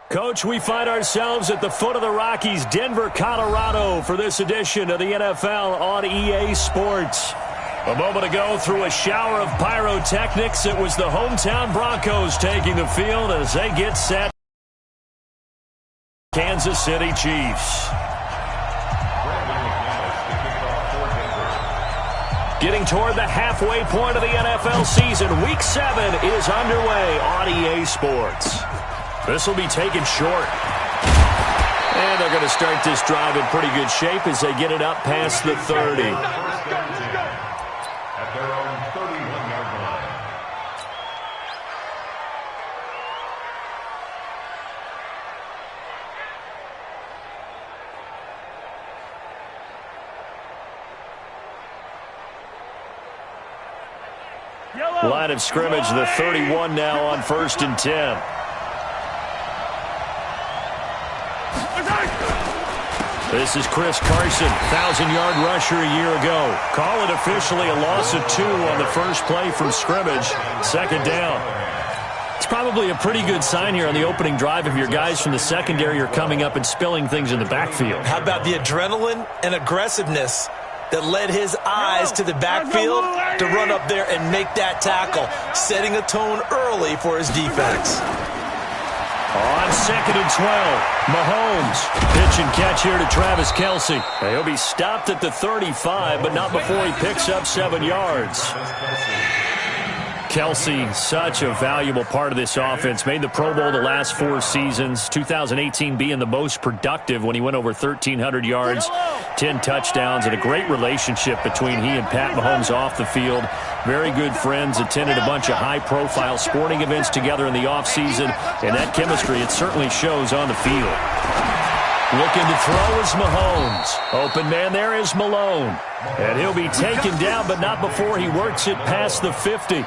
Coach, we find ourselves at the foot of the Rockies, Denver, Colorado, for this edition of the NFL on EA Sports. A moment ago, through a shower of pyrotechnics, it was the hometown Broncos taking the field as they get set. Kansas City Chiefs. Getting toward the halfway point of the NFL season, Week 7 is underway on EA Sports. This will be taken short. And they're going to start this drive in pretty good shape as they get it up past the 30. At their own 31-yard line. Line of scrimmage, the 31 now on 1st and 10. This is Chris Carson, 1,000-yard rusher a year ago. Call it officially a loss of 2 on the first play from scrimmage. 2nd down. It's probably a pretty good sign here on the opening drive if your guys from the secondary are coming up and spilling things in the backfield. How about the adrenaline and aggressiveness that led his eyes to the backfield to run up there and make that tackle, setting a tone early for his defense. On 2nd and 12, Mahomes. Pitch and catch here to Travis Kelce. He'll be stopped at the 35, but not before he picks up 7 yards. Kelce, such a valuable part of this offense. Made the Pro Bowl the last 4 seasons. 2018 being the most productive when he went over 1,300 yards, 10 touchdowns, and a great relationship between he and Pat Mahomes off the field. Very good friends, attended a bunch of high-profile sporting events together in the offseason, and that chemistry, it certainly shows on the field. Looking to throw is Mahomes. Open man there is Malone. And he'll be taken down, but not before he works it past the 50.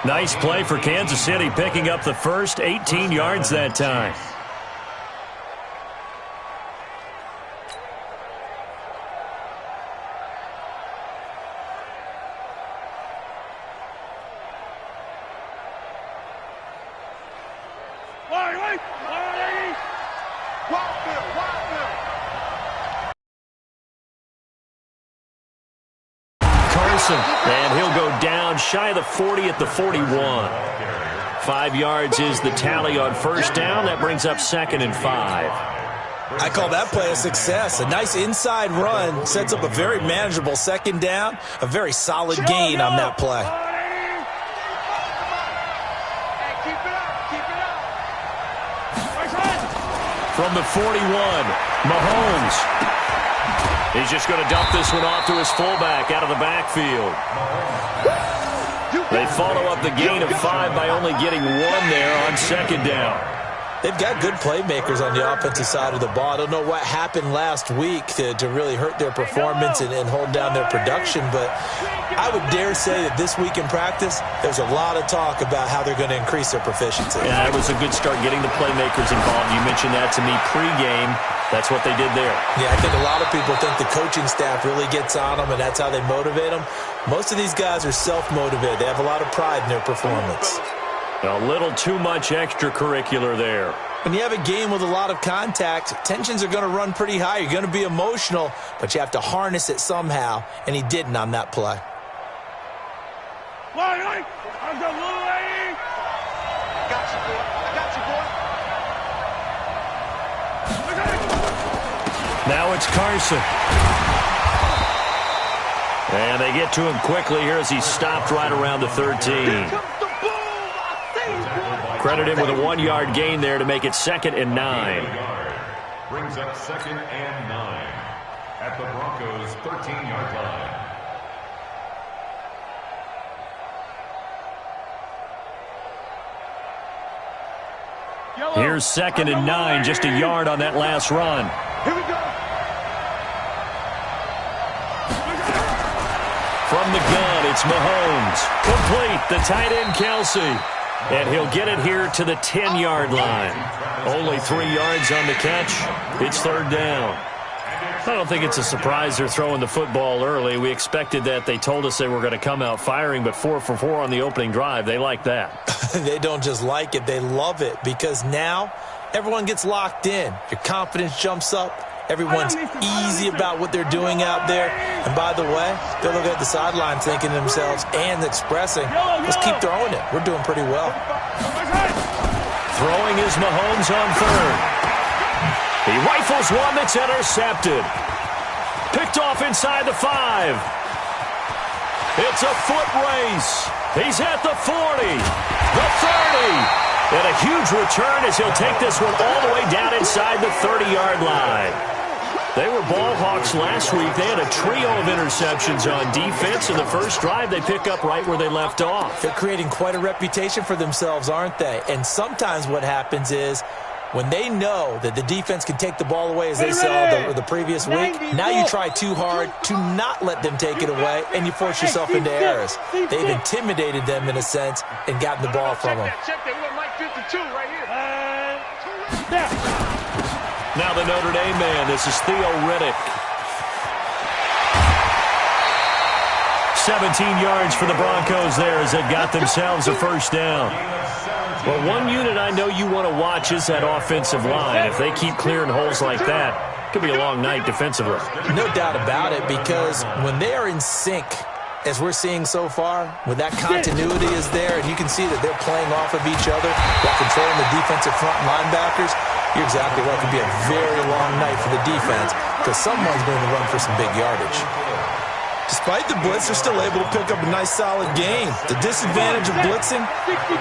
Nice play for Kansas City, picking up the first, 18 yards that time. And he'll go down shy of the 40 at the 41. 5 yards is the tally on 1st down. That brings up 2nd and 5. I call that play a success. A nice inside run sets up a very manageable 2nd down. A very solid gain on that play. From the 41, Mahomes. He's just going to dump this one off to his fullback out of the backfield. They follow up the gain of 5 by only getting 1 there on 2nd down. They've got good playmakers on the offensive side of the ball. I don't know what happened last week to really hurt their performance and hold down their production, but I would dare say that this week in practice, there's a lot of talk about how they're going to increase their proficiency. Yeah, it was a good start getting the playmakers involved. You mentioned that to me pregame. That's what they did there. Yeah, I think a lot of people think the coaching staff really gets on them, and that's how they motivate them. Most of these guys are self-motivated. They have a lot of pride in their performance. A little too much extracurricular there. When you have a game with a lot of contact, tensions are going to run pretty high. You're going to be emotional, but you have to harness it somehow, and he didn't on that play. Now it's Carson. And they get to him quickly here as he's stopped right around the 13. Credit him with a 1-yard gain there to make it 2nd and 9. Brings up 2nd and 9 at the Broncos' 13-yard line. Here's 2nd and 9, just a yard on that last run. Here we go. From the gun, it's Mahomes. Complete, the tight end Kelce. And he'll get it here to the 10-yard line. Only 3 yards on the catch. It's 3rd down. I don't think it's a surprise they're throwing the football early. We expected that. They told us they were going to come out firing, but 4 for 4 on the opening drive. They like that. They don't just like it. They love it because now everyone gets locked in. Your confidence jumps up. Everyone's easy about what they're doing out there. And by the way, they're looking at the sideline thinking to themselves and expressing, let's keep throwing it. We're doing pretty well. Throwing is Mahomes on third. He rifles one that's intercepted. Picked off inside the 5. It's a foot race. He's at the 40, the 30. And a huge return as he'll take this one all the way down inside the 30-yard line. They were ball hawks last week. They had a trio of interceptions on defense. In the first drive, they pick up right where they left off. They're creating quite a reputation for themselves, aren't they? And sometimes what happens is when they know that the defense can take the ball away, as they saw the previous week, now you try too hard to not let them take it away, and you force yourself into errors. They've intimidated them, in a sense, and gotten the ball from them. Now the Notre Dame man, this is Theo Riddick. 17 yards for the Broncos there as they got themselves a first down. Well, one unit I know you want to watch is that offensive line. If they keep clearing holes like that, it could be a long night defensively. No doubt about it, because when they are in sync, as we're seeing so far, when that continuity is there and you can see that they're playing off of each other while controlling the defensive front linebackers, you're exactly right. It could be a very long night for the defense because someone's going to run for some big yardage. Despite the blitz, they're still able to pick up a nice, solid gain. The disadvantage of blitzing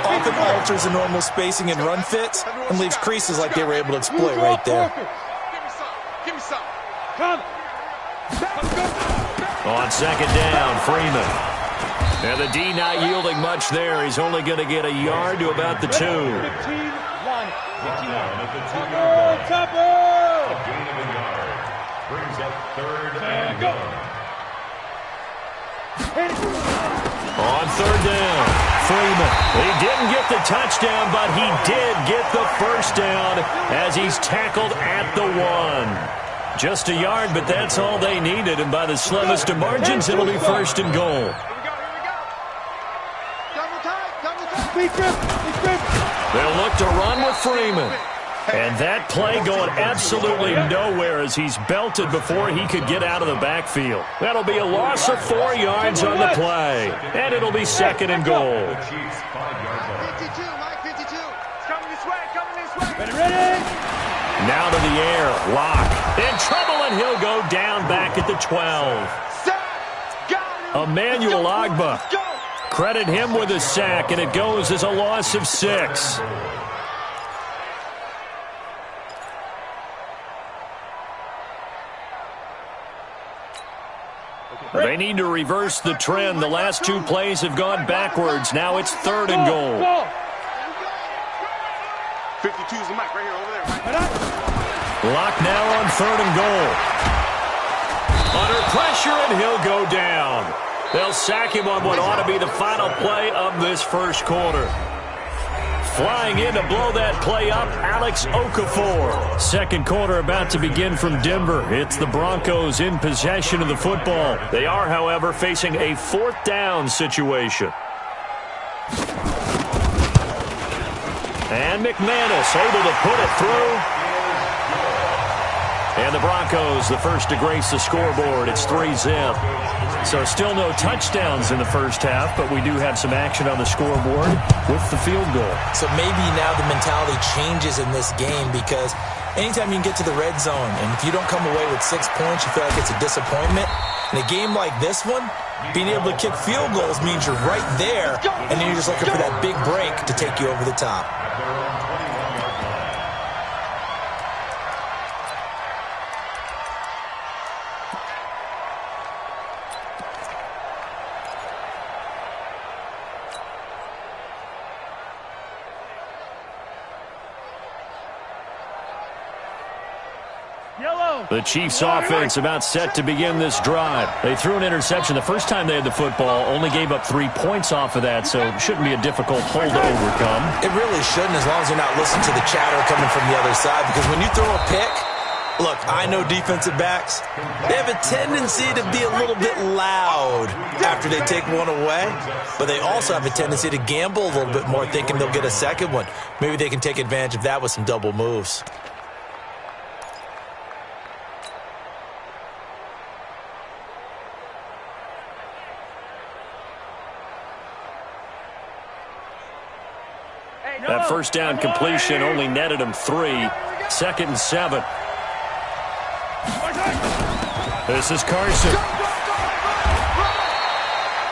often alters the normal spacing and run fits and leaves creases like they were able to exploit right there. Give me some. Come. On second down, Freeman. And the D not yielding much there. He's only going to get a yard to about the 2. 15, 1. 15 Topper! A gain of a yard. Brings up third and go. On third down, Freeman. He didn't get the touchdown, but he did get the first down as he's tackled at the 1. Just a yard, but that's all they needed, and by the slimmest of margins, it'll be first and goal. They'll look to run with Freeman. And that play going absolutely nowhere as he's belted before he could get out of the backfield. That'll be a loss of 4 yards on the play. And it'll be second and goal. 52, Mike, 52. It's coming this way, Ready? Now to the air. Lock. In trouble, and he'll go down back at the 12. Emmanuel Ogbah. Credit him with a sack, and it goes as a loss of 6. They need to reverse the trend. The last 2 plays have gone backwards. Now it's third and goal. 52's the mic right here, over there. Lock now on third and goal. Under pressure, and he'll go down. They'll sack him on what ought to be the final play of this first quarter. Flying in to blow that play up, Alex Okafor. Second quarter about to begin from Denver. It's the Broncos in possession of the football. They are, however, facing a 4th down situation. And McManus able to put it through. And the Broncos, the first to grace the scoreboard. It's 3-zip. So still no touchdowns in the first half, but we do have some action on the scoreboard with the field goal. So maybe now the mentality changes in this game because anytime you can get to the red zone, and if you don't come away with 6 points, you feel like it's a disappointment. In a game like this one, being able to kick field goals means you're right there, and then you're just looking for that big break to take you over the top. The Chiefs offense about set to begin this drive. They threw an interception the first time they had the football, only gave up 3 points off of that, so it shouldn't be a difficult hole to overcome. It really shouldn't, as long as you're not listening to the chatter coming from the other side, because when you throw a pick, Look, I know defensive backs, they have a tendency to be a little bit loud after they take one away, but they also have a tendency to gamble a little bit more, thinking they'll get a second one. Maybe they can take advantage of that with some double moves. That first down completion only netted him 3. 2nd and 7. This is Carson.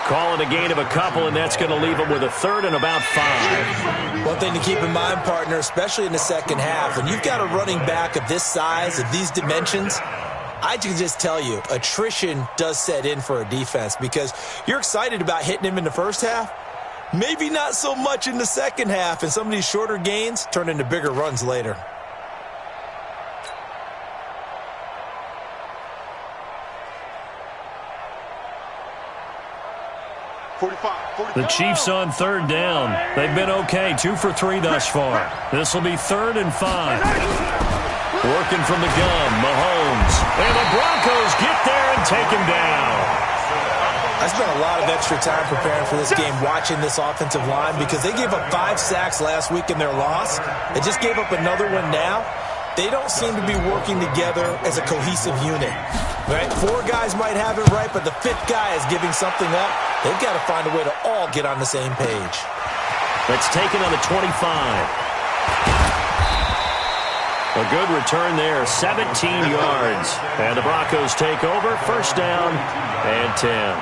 Calling a gain of a couple, and that's going to leave him with a 3rd and about 5. One thing to keep in mind, partner, especially in the second half, when you've got a running back of this size, of these dimensions, I can just tell you, attrition does set in for a defense because you're excited about hitting him in the first half. Maybe not so much in the second half, and some of these shorter gains turn into bigger runs later. The Chiefs on 3rd down. They've been okay, 2 for 3 thus far. This will be 3rd and 5. Working from the gun, Mahomes. And the Broncos get there and take him down. I spent a lot of extra time preparing for this game watching this offensive line because they gave up 5 sacks last week in their loss. They just gave up another one now. They don't seem to be working together as a cohesive unit. Right? 4 guys might have it right, but the 5th guy is giving something up. They've got to find a way to all get on the same page. That's taken on the 25. A good return there, 17 yards. And the Broncos take over, 1st down and 10.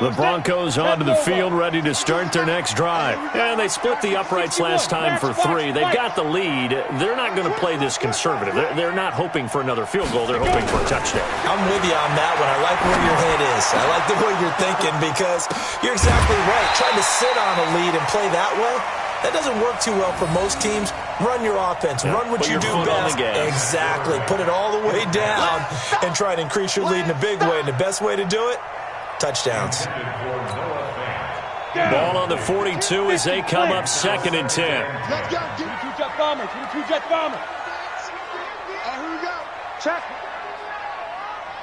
The Broncos onto the field, ready to start their next drive. And they split the uprights last time for 3. They've got the lead. They're not going to play this conservative. They're not hoping for another field goal. They're hoping for a touchdown. I'm with you on that one. I like where your head is. I like the way you're thinking because you're exactly right. Trying to sit on a lead and play that way, that doesn't work too well for most teams. Run your offense. Run what you do best. Exactly. Put it all the way down and try to increase your lead in a big way. And the best way to do it, touchdowns. Ball on the 42 as they come up 2nd and 10. Let's go. Give me 2 jet bombers. Give me 2 jet bombers. Here we go. Check.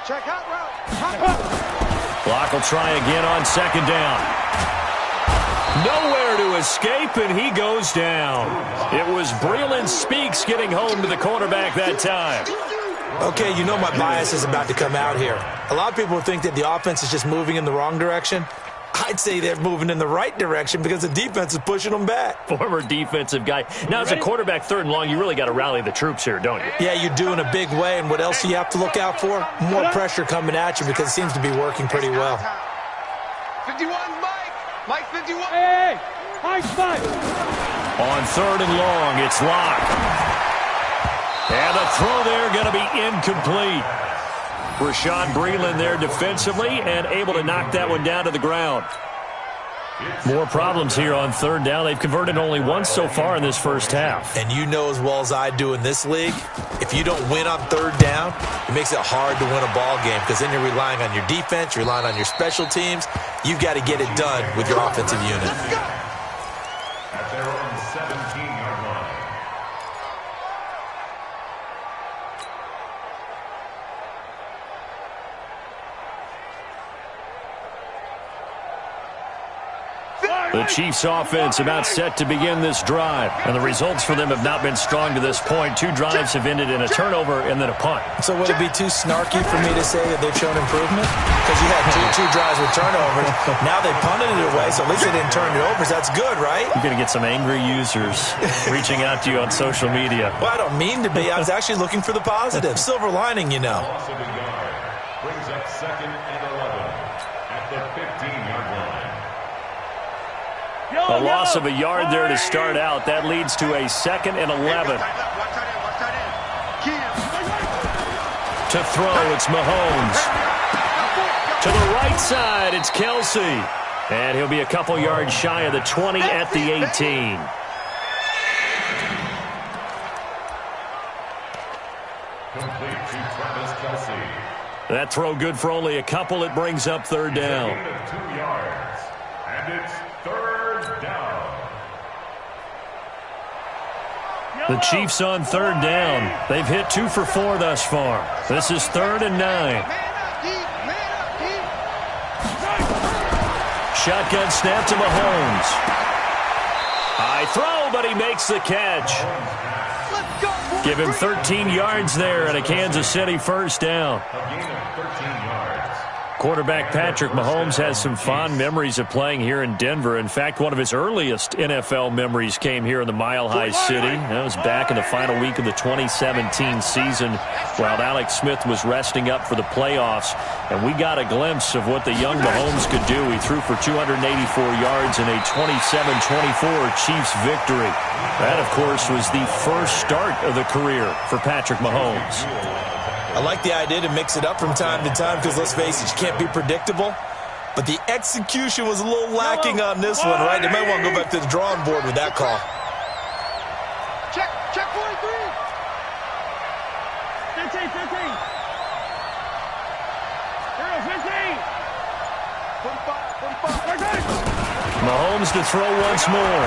Check hot route. Clock will try again on 2nd down. Nowhere to escape, and he goes down. It was Breeland Speaks getting home to the quarterback that time. Okay, you know my bias is about to come out here. A lot of people think that the offense is just moving in the wrong direction. I'd say they're moving in the right direction because the defense is pushing them back. Former defensive guy. Now, as a quarterback 3rd and long, you really got to rally the troops here, don't you? Yeah, you do in a big way. And what else do you have to look out for? More pressure coming at you because it seems to be working pretty well. 51, Mike. Mike 51. Hey, high spot. On 3rd and long, it's Locke. And the throw there going to be incomplete. Rashad Breeland there defensively and able to knock that one down to the ground. More problems here on 3rd down. They've converted only once so far in this first half. And you know as well as I do in this league, if you don't win on 3rd down, it makes it hard to win a ball game because then you're relying on your defense, you're relying on your special teams. You've got to get it done with your offensive unit. At their own 17-yard line. The Chiefs offense about set to begin this drive, and the results for them have not been strong to this point. 2 drives have ended in a turnover and then a punt. So would it be too snarky for me to say that they've shown improvement? Because you had two drives with turnovers. Now they punted it away, so at least they didn't turn it over. So that's good, right? You're going to get some angry users reaching out to you on social media. Well, I don't mean to be. I was actually looking for the positive. Silver lining, you know. Loss of a yard brings up 2nd and 11 at the 15-yard line. A loss of a yard there to start out. That leads to a 2nd and 11. To throw, it's Mahomes. To the right side, it's Kelsey. And he'll be a couple yards shy of the 20 at the 18. Complete to Travis Kelsey. That throw good for only a couple. It brings up third down. 2 yards. And it's third down. The Chiefs on third down. They've hit 2 for 4 thus far. This is 3rd and 9. Shotgun snap to Mahomes. High throw, but he makes the catch. Give him 13 yards there and a Kansas City first down. A gain of 13 yards. Quarterback Patrick Mahomes has some fond memories of playing here in Denver. In fact, one of his earliest NFL memories came here in the Mile High City. That was back in the final week of the 2017 season while Alex Smith was resting up for the playoffs. And we got a glimpse of what the young Mahomes could do. He threw for 284 yards in a 27-24 Chiefs victory. That, of course, was the first start of the career for Patrick Mahomes. I like the idea to mix it up from time to time because, let's face it, you can't be predictable. But the execution was a little lacking on this one, right? They might want to go back to the drawing board with that call. Check 43. 15. 45. Mahomes to throw once more.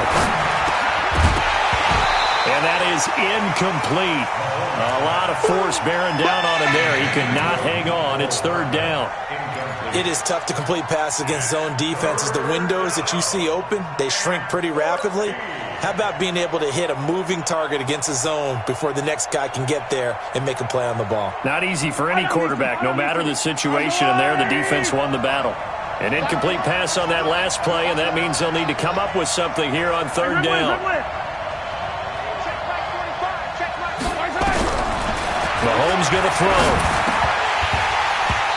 And that is incomplete. A lot of force bearing down on him there. He could not hang on. It's third down. It is tough to complete passes against zone defenses. The windows that you see open, they shrink pretty rapidly. How about being able to hit a moving target against a zone before the next guy can get there and make a play on the ball? Not easy for any quarterback, no matter the situation. And there, the defense won the battle. An incomplete pass on that last play, and that means they'll need to come up with something here on third down. Mahomes going to throw.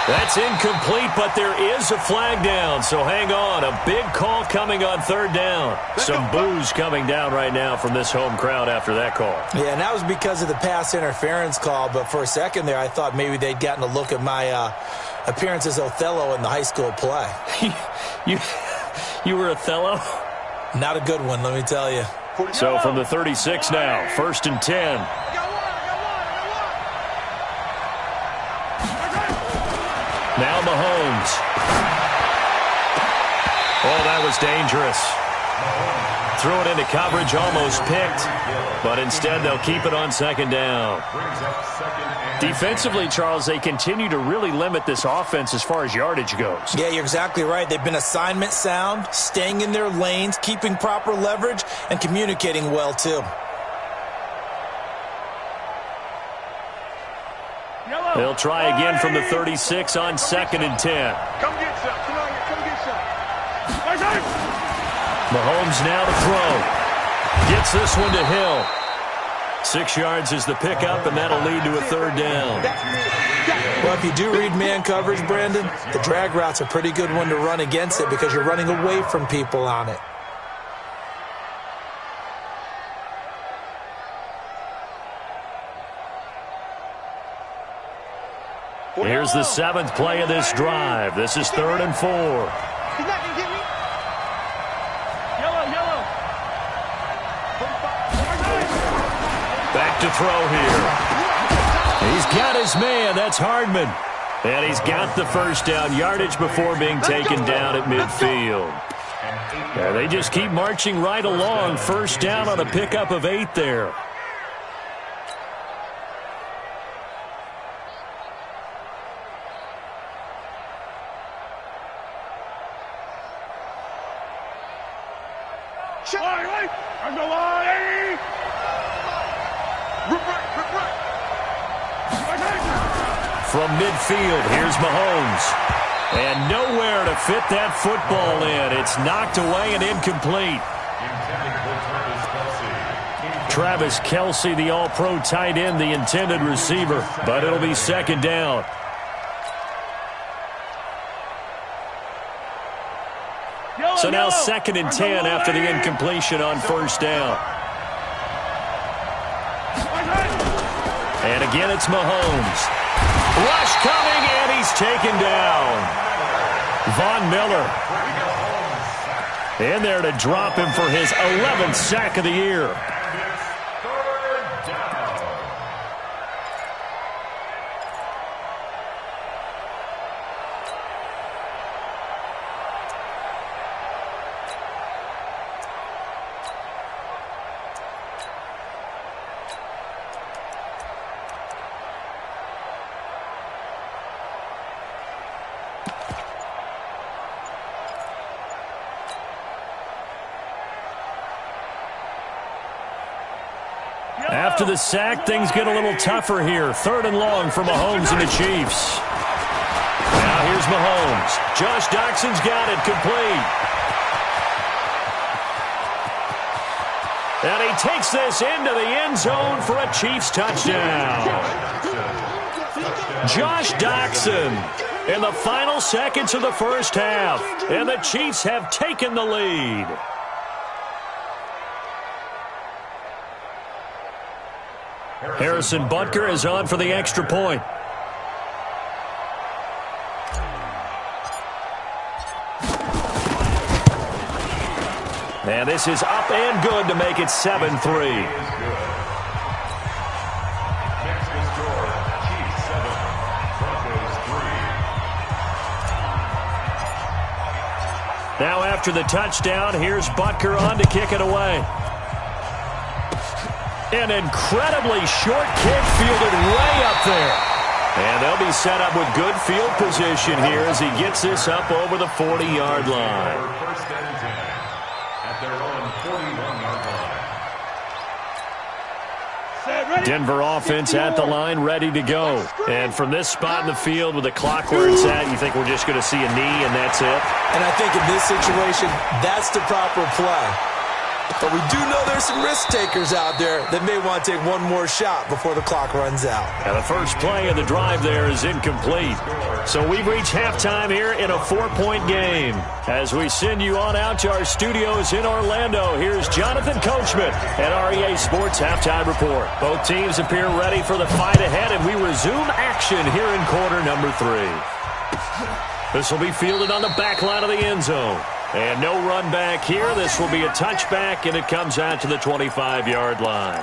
That's incomplete, but there is a flag down, so hang on. A big call coming on third down. Some boos coming down right now from this home crowd after that call. Yeah, and that was because of the pass interference call, but for a second there, I thought maybe they'd gotten a look at my appearance as Othello in the high school play. You were Othello? Not a good one, let me tell you. So from the 36 now, 1st and 10. Now Mahomes. Oh, that was dangerous. Threw it into coverage, almost picked. But instead, they'll keep it on second down. Defensively, Charles, they continue to really limit this offense as far as yardage goes. Yeah, you're exactly right. They've been assignment sound, staying in their lanes, keeping proper leverage, and communicating well, too. They'll try again from the 36 on 2nd and 10. Come get some. Come on, come get some. Mahomes now to throw. Gets this one to Hill. 6 yards is the pickup, and that'll lead to a third down. Well, if you do read man coverage, Brandon, the drag route's a pretty good one to run against it because you're running away from people on it. Here's the 7th play of this drive. This is 3rd and 4. He's not going to get me. Yellow. Back to throw here. He's got his man. That's Hardman. And he's got the first down yardage before being taken down at midfield. Yeah, they just keep marching right along. First down on a pickup of 8 there. From midfield, here's Mahomes. And nowhere to fit that football in. It's knocked away and incomplete. Travis Kelce, the all-pro tight end, the intended receiver. But it'll be second down. So now 2nd and 10 after the incompletion on first down. And again, it's Mahomes. Rush coming, and he's taken down. Von Miller in there to drop him for his 11th sack of the year. after the sack, things get a little tougher here. 3rd and long for Mahomes and the Chiefs. Now here's Mahomes. Josh Doxson's got it, complete. And he takes this into the end zone for a Chiefs touchdown. Josh Doxson in the final seconds of the first half. And the Chiefs have taken the lead. Harrison Butker is on for the extra point. And this is up and good to make it 7-3. Now after the touchdown, here's Butker on to kick it away. An incredibly short kick fielded way up there. And they'll be set up with good field position here as he gets this up over the 40-yard line. First and 10 at their own 41-yard line. Denver offense at the line, ready to go. And from this spot in the field with the clock where it's at, you think we're just going to see a knee and that's it? And I think in this situation, that's the proper play. But we do know there's some risk takers out there that may want to take one more shot before the clock runs out. And the first play of the drive there is incomplete. So we've reached halftime here in a 4-point game. As we send you on out to our studios in Orlando, here's Jonathan Coachman at REA Sports Halftime Report. Both teams appear ready for the fight ahead, and we resume action here in quarter number 3. This will be fielded on the back line of the end zone. And no run back here. This will be a touchback, and it comes out to the 25-yard line.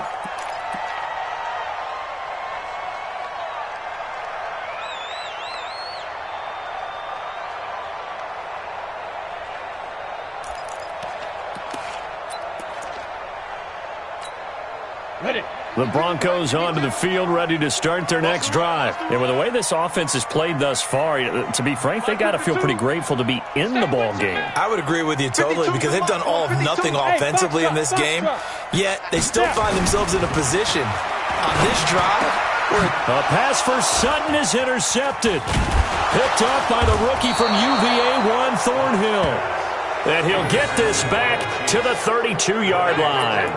Ready. The Broncos onto the field, ready to start their next drive. And with the way this offense has played thus far, to be frank, they got to feel pretty grateful to be in the ball game. I would agree with you totally because they've done all of nothing offensively in this game, yet they still find themselves in a position on this drive where a pass for Sutton is intercepted. Picked up by the rookie from UVA, Juan Thornhill. And he'll get this back to the 32-yard line.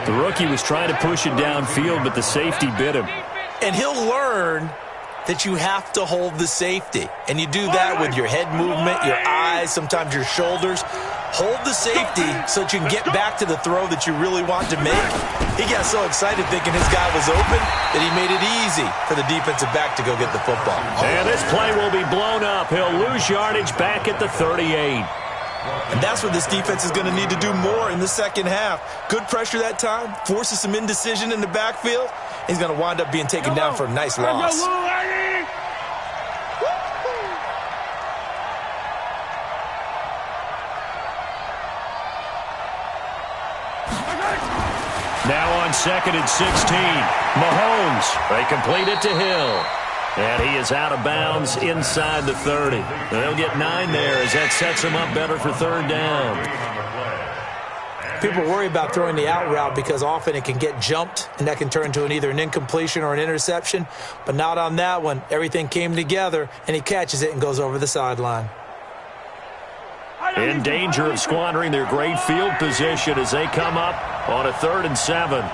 The rookie was trying to push it downfield, but the safety bit him. And he'll learn that you have to hold the safety. And you do that with your head movement, your eyes, sometimes your shoulders. Hold the safety so that you can get back to the throw that you really want to make. He got so excited thinking his guy was open that he made it easy for the defensive back to go get the football. And this play will be blown up. He'll lose yardage back at the 38. And that's what this defense is going to need to do more in the second half. Good pressure that time, forces some indecision in the backfield. He's going to wind up being taken down for a nice loss. Now on 2nd and 16, Mahomes. They complete it to Hill. And he is out of bounds inside the 30. They'll get 9 there as that sets him up better for 3rd down. People worry about throwing the out route because often it can get jumped, and that can turn into either an incompletion or an interception. But not on that one. Everything came together, and he catches it and goes over the sideline. In danger of squandering their great field position as they come up on a 3rd and 7.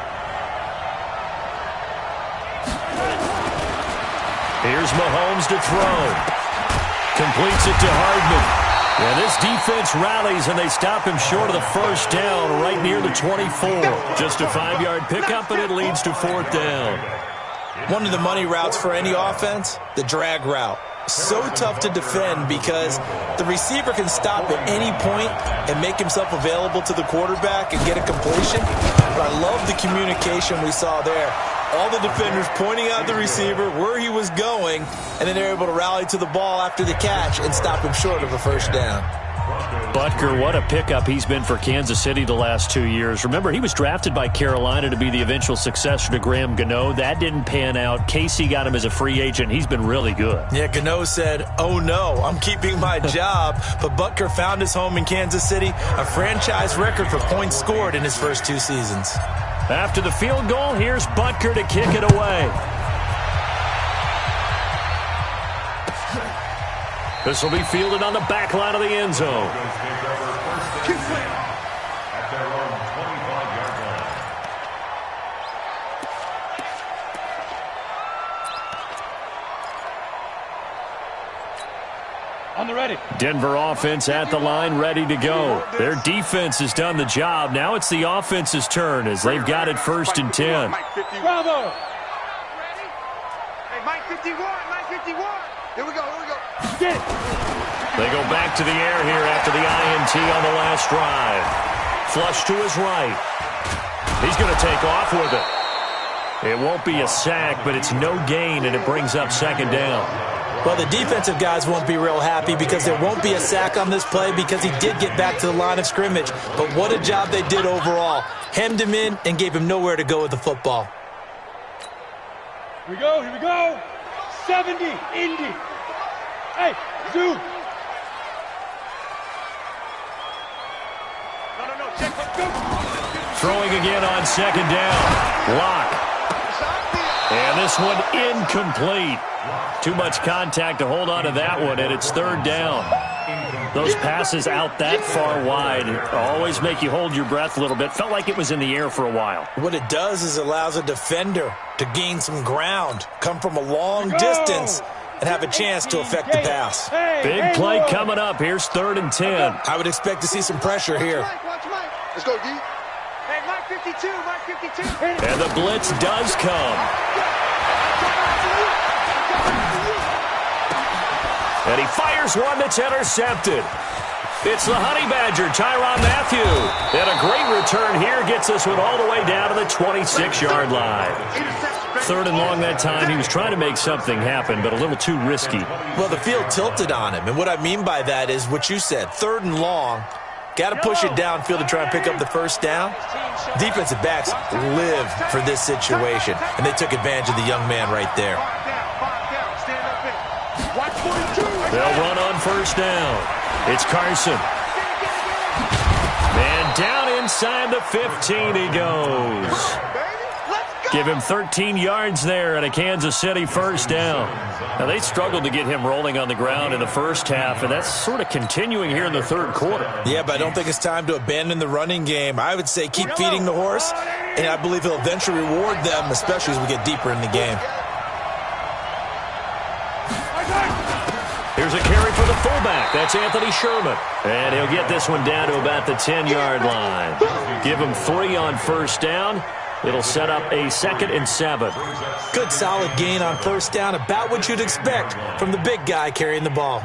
Here's Mahomes to throw. Completes it to Hardman. And this defense rallies, and they stop him short of the first down right near the 24. Just a 5-yard pickup, and it leads to 4th down. One of the money routes for any offense, the drag route. So tough to defend because the receiver can stop at any point and make himself available to the quarterback and get a completion. But I love the communication we saw there. All the defenders pointing out the receiver, where he was going, and then they're able to rally to the ball after the catch and stop him short of a first down. Butker, what a pickup he's been for Kansas City the last 2 years. Remember, he was drafted by Carolina to be the eventual successor to Graham Gano. That didn't pan out. Casey got him as a free agent. He's been really good. Yeah, Gano said, oh no, I'm keeping my job. But Butker found his home in Kansas City, a franchise record for points scored in his first 2 seasons. After the field goal, here's Butker to kick it away. This will be fielded on the back line of the end zone. At their own 25-yard line. On the ready. Denver offense at the line, ready to go. Their defense has done the job. Now it's the offense's turn as they've got it 1st and 10. Bravo. Hey, Mike 51, Mike 51. Here we go, here we go. Get it. They go back to the air here after the INT on the last drive. Flush to his right. He's going to take off with it. It won't be a sack, but it's no gain, and it brings up 2nd down. Well, the defensive guys won't be real happy because there won't be a sack on this play because he did get back to the line of scrimmage. But what a job they did overall. Hemmed him in and gave him nowhere to go with the football. Here we go, here we go. 70, Indy. Hey, Zoo. No, check, let's go. Throwing again on 2nd down. Lock. And this one incomplete. Too much contact to hold on to that one, and it's 3rd down. Those passes out that far wide always make you hold your breath a little bit. Felt like it was in the air for a while. What it does is allows a defender to gain some ground, come from a long distance, and have a chance to affect the pass. Big play coming up. Here's 3rd and 10. I would expect to see some pressure here. Watch Mike. Let's go, D. Hey, Mike 52, Mike 52. And the blitz does come. And he fires one that's intercepted. It's the Honey Badger, Tyrann Mathieu. And a great return here gets this one all the way down to the 26-yard line. 3rd and long that time. He was trying to make something happen, but a little too risky. Well, the field tilted on him, and what I mean by that is what you said, 3rd and long. Got to push it downfield to try and pick up the 1st down. Defensive backs live for this situation, and they took advantage of the young man right there. They'll run on 1st down. It's Carson. And down inside the 15 he goes. Give him 13 yards there and a Kansas City 1st down. Now, they struggled to get him rolling on the ground in the 1st half, and that's sort of continuing here in the 3rd quarter. Yeah, but I don't think it's time to abandon the running game. I would say keep feeding the horse, and I believe he'll eventually reward them, especially as we get deeper in the game. Here's a carry for the fullback. That's Anthony Sherman. And he'll get this one down to about the 10-yard line. Give him 3 on 1st down. It'll set up a 2nd and 7. Good solid gain on 1st down, about what you'd expect from the big guy carrying the ball.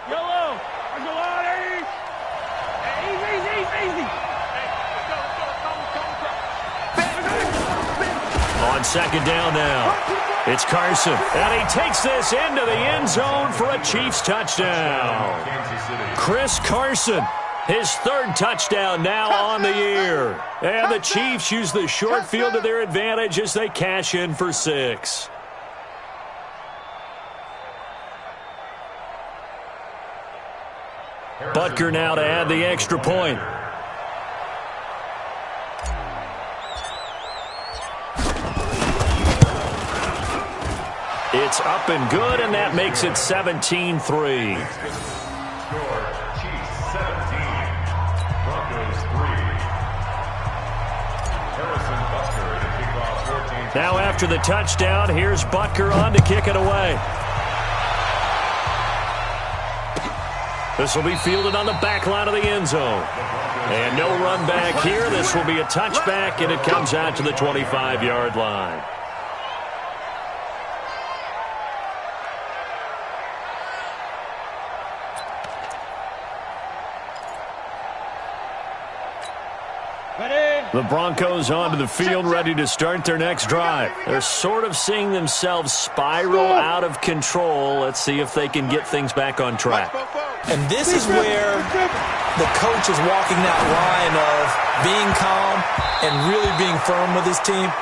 Yellow. Easy. On 2nd down now, it's Carson. And he takes this into the end zone for a Chiefs touchdown. Chris Carson, his 3rd touchdown now on the year. And the Chiefs use the short field to their advantage as they cash in for 6. Butker now to add the extra point. It's up and good, and that makes it 17-3. Score, Chiefs 17, Broncos 3. Harrison Butker to kick off 14. Now after the touchdown, here's Butker on to kick it away. This will be fielded on the back line of the end zone. And no run back here. This will be a touchback, and it comes out to the 25-yard line. The Broncos onto the field, ready to start their next drive. They're sort of seeing themselves spiral out of control. Let's see if they can get things back on track. And this is where the coach is walking that line of being calm and really being firm with his team.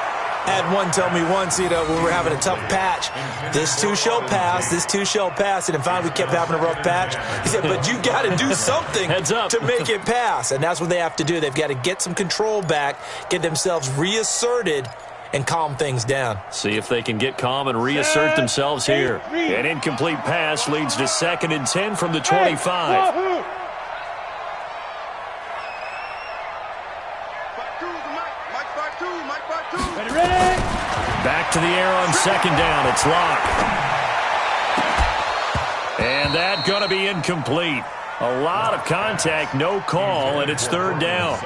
I had one tell me once, when we were having a tough patch, this too shall pass, this too shall pass, and then finally we kept having a rough patch. He said, but you got to do something to make it pass, and that's what they have to do. They've got to get some control back, get themselves reasserted, and calm things down. See if they can get calm and reassert themselves here. An incomplete pass leads to 2nd and 10 from the 25. Back to the air on 2nd down. It's Locke. And that going to be incomplete. A lot of contact, no call, and it's 3rd down.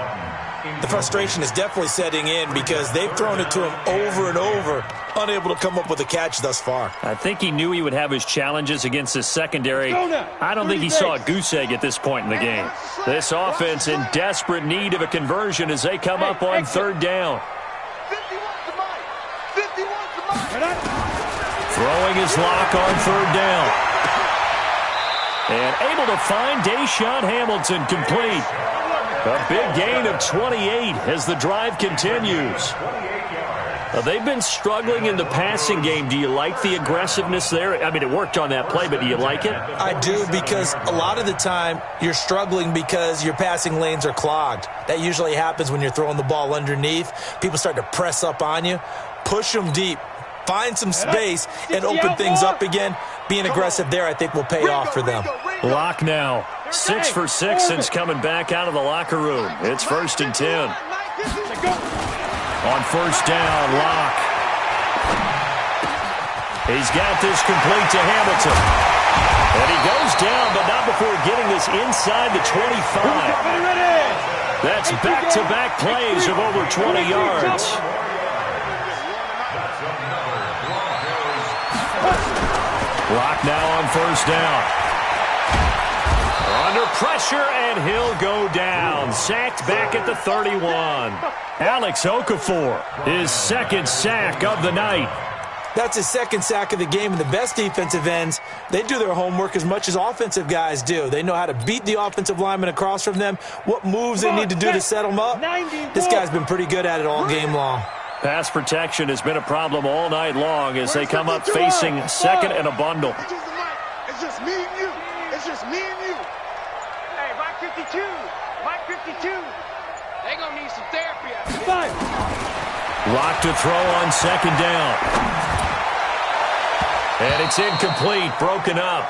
The frustration is definitely setting in because they've thrown it to him over and over, unable to come up with a catch thus far. I think he knew he would have his challenges against his secondary. I don't think he saw a goose egg at this point in the game. This offense in desperate need of a conversion as they come up on 3rd down. Throwing his Lock on 3rd down. And able to find Deshaun Hamilton complete. A big gain of 28 as the drive continues. They've been struggling in the passing game. Do you like the aggressiveness there? I mean, it worked on that play, but do you like it? I do, because a lot of the time you're struggling because your passing lanes are clogged. That usually happens when you're throwing the ball underneath. People start to press up on you. Push them deep. Find some space and open things up again. Being aggressive there, I think, will pay off for them. Locke now. 6 for 6 since coming back out of the locker room. It's 1st and 10. On 1st down, Locke. He's got this complete to Hamilton. And he goes down, but not before getting this inside the 25. That's back-to-back plays of over 20 yards. Locke now on 1st down. Under pressure, and he'll go down. Sacked back at the 31. Alex Okafor, his 2nd sack of the night. That's his 2nd sack of the game, and the best defensive ends, they do their homework as much as offensive guys do. They know how to beat the offensive lineman across from them, what moves they need to do to set them up. This guy's been pretty good at it all game long. Pass protection has been a problem all night long as they come up facing 2nd and a bundle. It's just me and you. It's just me and you. Hey, Mike 52. Mike 52. They gonna need some therapy out here. Locke to throw on 2nd down. And it's incomplete, broken up.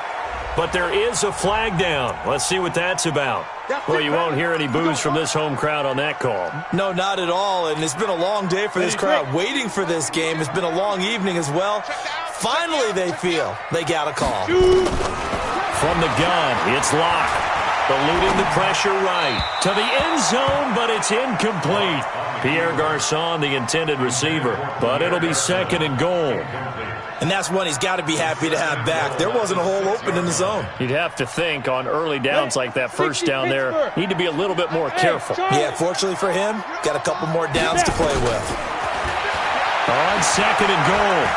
But there is a flag down. Let's see what that's about. Well, you won't hear any boos from this home crowd on that call. No, not at all. And it's been a long day for this crowd waiting for this game. It's been a long evening as well. Finally, they feel they got a call. From the gun, it's Locke. Eluding the pressure right. To the end zone, but it's incomplete. Pierre Garçon, the intended receiver. But it'll be 2nd and goal. And that's one he's got to be happy to have back. There wasn't a hole open in the zone. You'd have to think on early downs like that 1st down there, need to be a little bit more careful. Yeah, fortunately for him, got a couple more downs to play with. On 2nd and goal,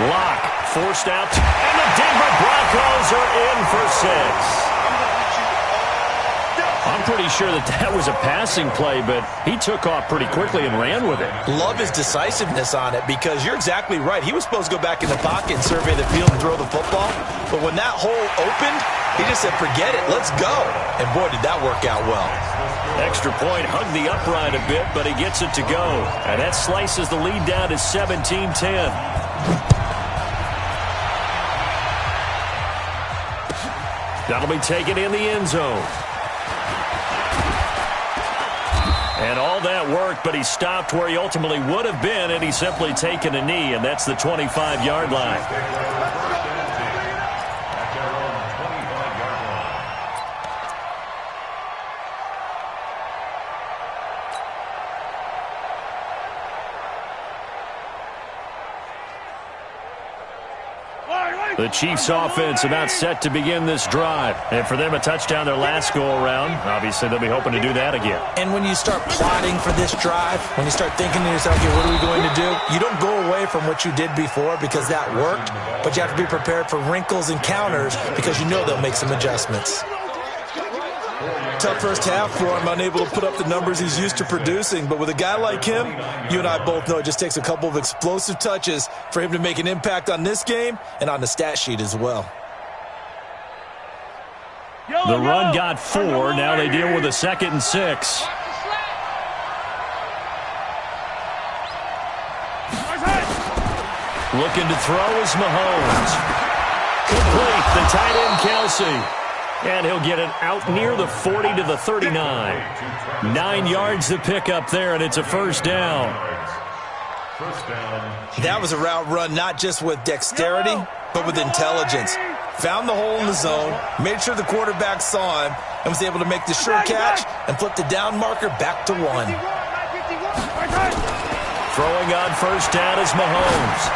Locke forced out, and the Denver Broncos are in for 6. I'm pretty sure that was a passing play, but he took off pretty quickly and ran with it. Love his decisiveness on it because you're exactly right. He was supposed to go back in the pocket and survey the field and throw the football. But when that hole opened, he just said, forget it, let's go. And boy, did that work out well. Extra point, hugged the upright a bit, but he gets it to go. And that slices the lead down to 17-10. That'll be taken in the end zone. And all that worked, but he stopped where he ultimately would have been, and he's simply taken a knee, and that's the 25-yard line. The Chiefs offense about set to begin this drive. And for them, a touchdown their last go-around. Obviously, they'll be hoping to do that again. And when you start plotting for this drive, when you start thinking to yourself, okay, what are we going to do? You don't go away from what you did before because that worked, but you have to be prepared for wrinkles and counters because you know they'll make some adjustments. Tough first half for him, unable to put up the numbers he's used to producing. But with a guy like him, you and I both know it just takes a couple of explosive touches for him to make an impact on this game and on the stat sheet as well. The run got 4. Now they deal with a 2nd and 6. Looking to throw is Mahomes. Complete, the tight end Kelsey. And he'll get it out near the 40 to the 39. 9 yards to pick up there, and it's a first down. That was a route run not just with dexterity, but with intelligence. Found the hole in the zone, made sure the quarterback saw him, and was able to make the sure catch and flip the down marker back to 1. Throwing on first down is Mahomes.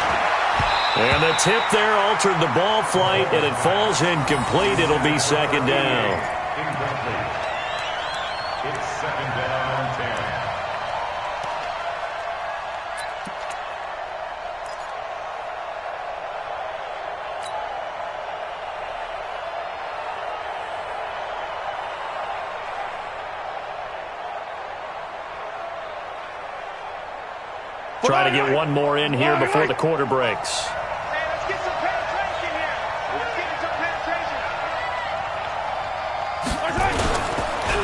And the tip there altered the ball flight, and it falls incomplete. It'll be 2nd down. Incomplete. It's 2nd down and 10. Try to get one more in here before the quarter breaks.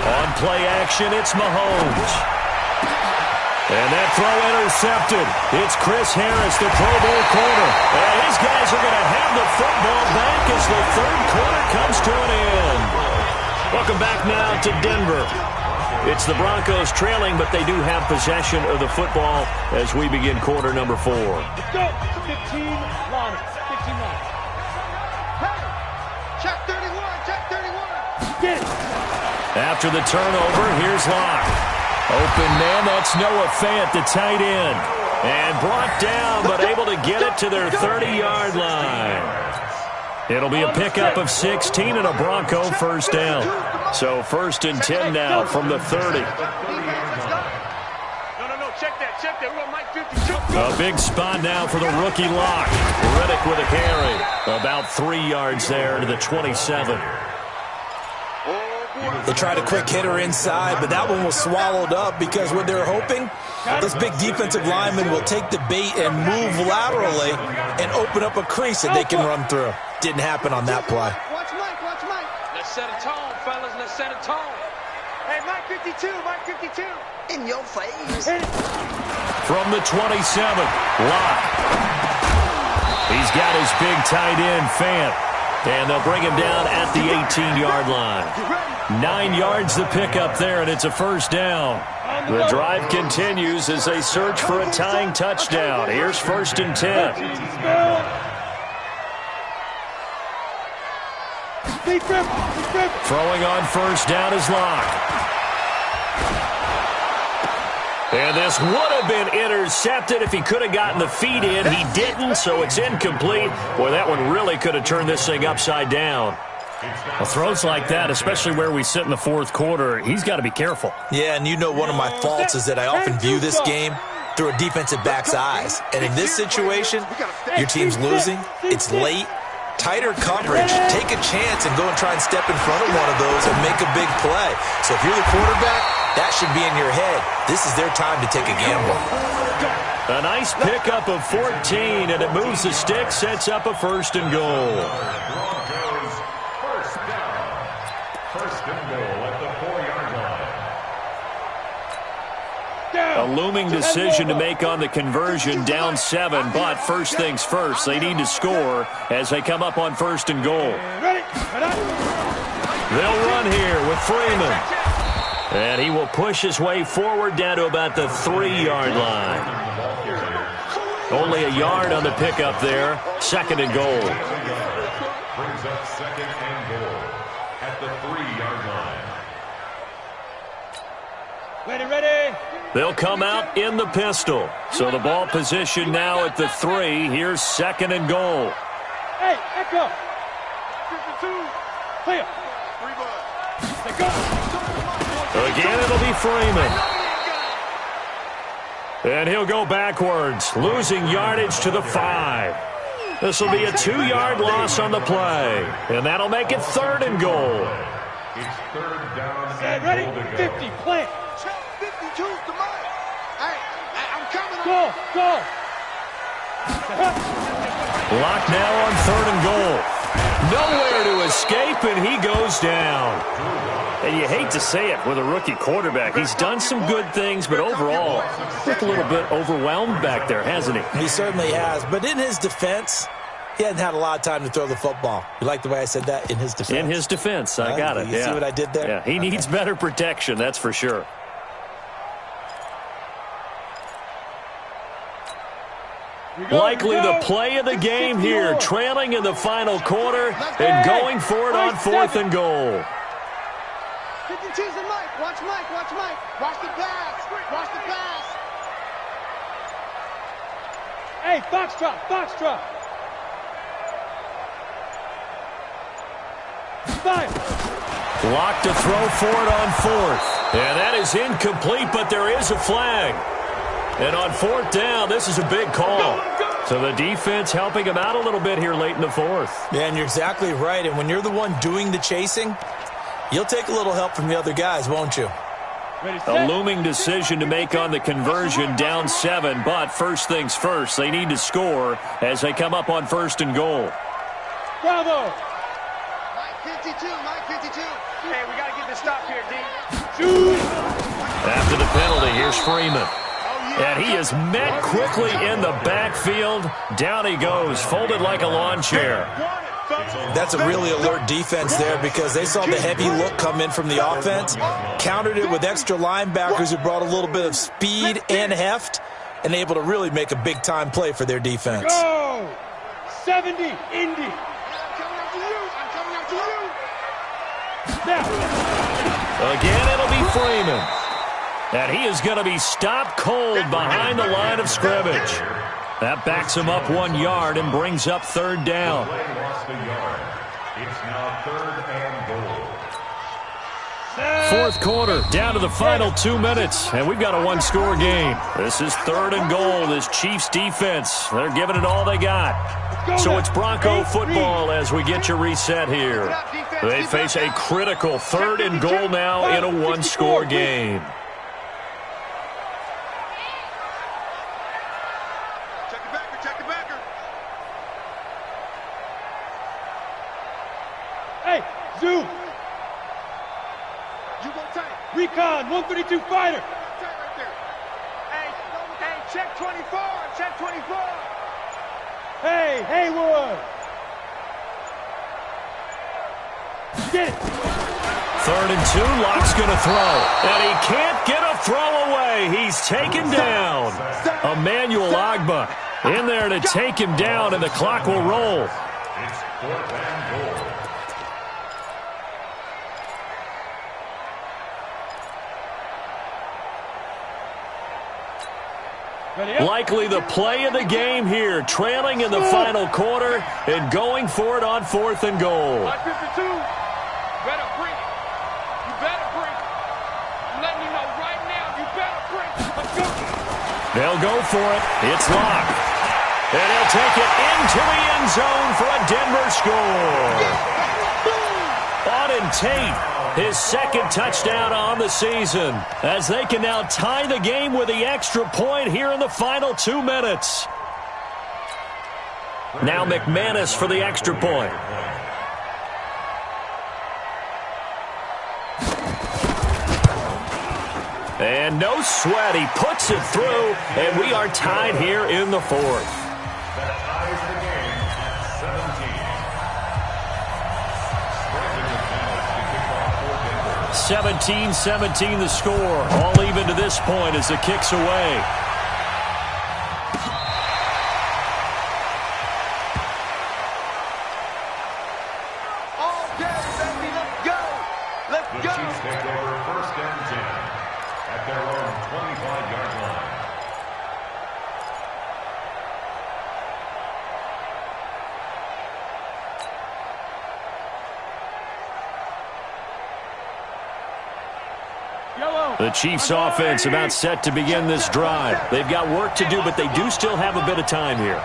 On play action, it's Mahomes. And that throw intercepted. It's Chris Harris, the Pro Bowl corner. And his guys are going to have the football back as the 3rd quarter comes to an end. Welcome back now to Denver. It's the Broncos trailing, but they do have possession of the football as we begin quarter number 4. Let's go. 15 line. 15 line. Hey, check 31. Check 31. Get it. After the turnover, here's Locke. Open man, that's Noah Fant, the tight end. And brought down, but able to get it to their 30-yard line. It'll be a pickup of 16 and a Bronco first down. So 1st and 10 now from the 30. No, check that. We're on Mike 50. A big spot now for the rookie Locke. Reddick with a carry. About 3 yards there to the 27. They tried a quick hitter inside, but that one was swallowed up because what they're hoping, this big defensive lineman will take the bait and move laterally and open up a crease that they can run through. Didn't happen on that play. Watch Mike. Let's set a tone, fellas. Let's set a tone. Hey, Mike 52. In your face. From the 27, Locke. He's got his big tight end, Fant. And they'll bring him down at the 18-yard line. 9 yards to pick up there, and it's a first down. The drive continues as they search for a tying touchdown. Here's 1st and 10. Throwing on first down is Locke. And this would have been intercepted if he could have gotten the feet in. He didn't, so it's incomplete. Boy, that one really could have turned this thing upside down. Well, throws like that, especially where we sit in the 4th quarter, he's got to be careful. Yeah, and you know one of my faults is that I often view this game through a defensive back's eyes. And in this situation, your team's losing, it's late, tighter coverage. Take a chance and go and try and step in front of one of those and make a big play. So if you're the quarterback, that should be in your head. This is their time to take a gamble. A nice pickup of 14, and it moves the stick, sets up a 1st and goal. Broncos first down. 1st and goal at the 4-yard line. A looming decision to make on the conversion, down 7, but first things first, they need to score as they come up on 1st and goal. They'll run here with Freeman. And he will push his way forward down to about the 3-yard line. Only a yard on the pickup there. 2nd and goal. Brings up 2nd and goal at the 3-yard line. Ready. They'll come out in the pistol. So the ball position now at the 3. Here's 2nd and goal. Hey, echo. 52. Clear. Let's go. Again, it'll be Freeman. And he'll go backwards, losing yardage to the 5. This will be a 2-yard loss on the play. And that'll make it 3rd and goal. It's third down Get and ready, goal to go. 50, plant. 52's the mark. Hey, I'm coming. Go, go. Locked now on 3rd and goal. Nowhere to escape, and he goes down. And you hate to say it with a rookie quarterback. He's done some good things, but overall, looked a little bit overwhelmed back there, hasn't he? He certainly has. But in his defense, he hasn't had a lot of time to throw the football. You like the way I said that? In his defense. In his defense, I got it. You see what I did there? Yeah, he needs better protection, that's for sure. Likely the play of the game here, trailing in the final quarter and going for it on 4th and goal. 52's the Mike. Watch Mike. Watch Mike. Watch the pass. Watch the pass. Hey, Foxtrot, Foxtrot. Fire. Blocked to throw for it on 4th. And that is incomplete, but there is a flag. And on 4th down, this is a big call. So the defense helping him out a little bit here late in the 4th. Yeah, and you're exactly right. And when you're the one doing the chasing, you'll take a little help from the other guys, won't you? A looming decision to make on the conversion, down 7. But first things first, they need to score as they come up on 1st and goal. Bravo. Mike 52. Mike 52. Hey, we got to get this stop here, D. Shoot. After the penalty, here's Freeman. And he is met quickly in the backfield. Down he goes, folded like a lawn chair. That's a really alert defense there because they saw the heavy look come in from the offense, countered it with extra linebackers who brought a little bit of speed and heft, and able to really make a big-time play for their defense. Go. 70, Indy. I'm coming after you. I'm coming after you. Now. Again, it'll be Freeman. And he is going to be stopped cold behind the line of scrimmage. That backs him up 1 yard and brings up 3rd down. Play lost a yard. It's now 3rd and goal. 4th quarter, down to the final 2 minutes, and we've got a 1-score game. This is 3rd and goal. This Chiefs defense, they're giving it all they got. So it's Bronco football as we get you reset here. They face a critical 3rd and goal now in a 1-score game. Check the backer. Hey, Zoom. You go tight. Recon, 132 fighter. Tight right there. Hey, check 24. Check 24. Hey, Haywood. Get it. 3rd and 2, Locke's going to throw. And he can't get a throw away. He's taken down. Emmanuel Agba in there to take him down, and the clock will roll. It's 4th and goal. Likely the play of the game here, trailing in the final quarter and going for it on 4th and goal. Mike 52. Better bring it. You better bring it. I'm letting you know right now, you better bring it. Let's go. They'll go for it. It's Locke. And he'll take it into the end zone for a Denver score. Auden Tate, his 2nd touchdown on the season, as they can now tie the game with the extra point here in the final 2 minutes. Now McManus for the extra point. And no sweat, he puts it through, and we are tied here in the 4th. That ties the game at 17. 17-17 the score. All even to this point as the kick's away. All day, baby. Let's go. Let's The go. Chiefs take over 1st and 10 at their own 25-yard line. The Chiefs offense about set to begin this drive. They've got work to do, but they do still have a bit of time here.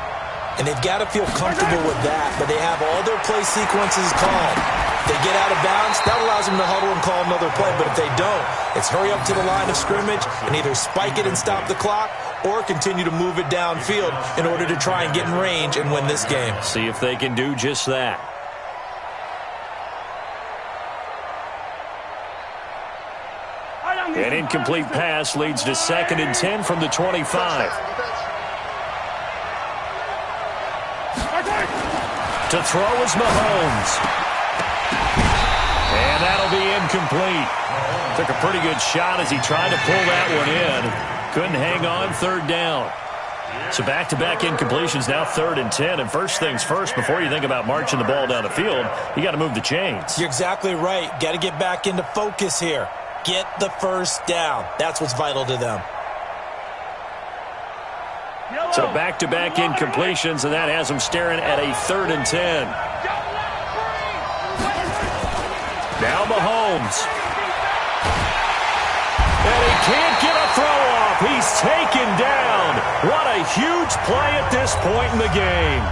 And they've got to feel comfortable with that, but they have all their play sequences called. If they get out of bounds, that allows them to huddle and call another play. But if they don't, it's hurry up to the line of scrimmage and either spike it and stop the clock or continue to move it downfield in order to try and get in range and win this game. See if they can do just that. An incomplete pass leads to 2nd and 10 from the 25. To throw is Mahomes. And that'll be incomplete. Took a pretty good shot as he tried to pull that one in. Couldn't hang on, 3rd down. So back-to-back incompletions, now 3rd and 10. And first things first, before you think about marching the ball down the field, you got to move the chains. You're exactly right. Got to get back into focus here. Get the first down. That's what's vital to them. So back-to-back incompletions, and that has them staring at a 3rd and 10. Now Mahomes. And he can't get a throw off. He's taken down. What a huge play at this point in the game.